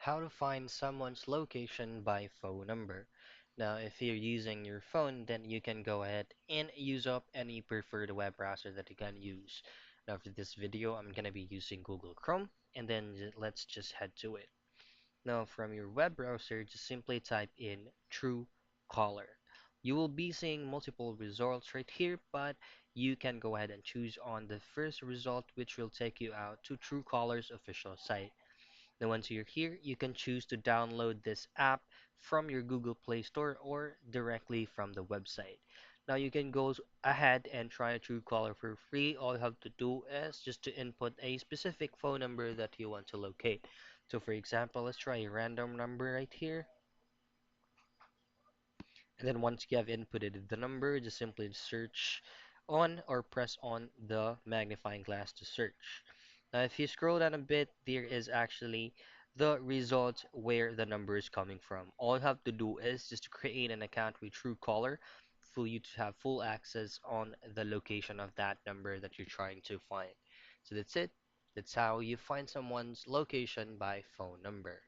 How to find someone's location by phone number. Now, if you're using your phone, then you can go ahead and use up any preferred web browser that you can use. Now, for this video, I'm going to be using Google Chrome, and then let's just head to it. Now, from your web browser, just simply type in Truecaller. You will be seeing multiple results right here, but you can go ahead and choose on the first result, which will take you out to Truecaller's official site. Now, once you're here, you can choose to download this app from your Google Play Store or directly from the website. Now, you can go ahead and try Truecaller for free. All you have to do is just to input a specific phone number that you want to locate. So, for example, let's try a random number right here. And then once you have inputted the number, just simply search on or press on the magnifying glass to search. Now, if you scroll down a bit, there is actually the result where the number is coming from. All you have to do is just to create an account with Truecaller for you to have full access on the location of that number that you're trying to find. So that's it. That's how you find someone's location by phone number.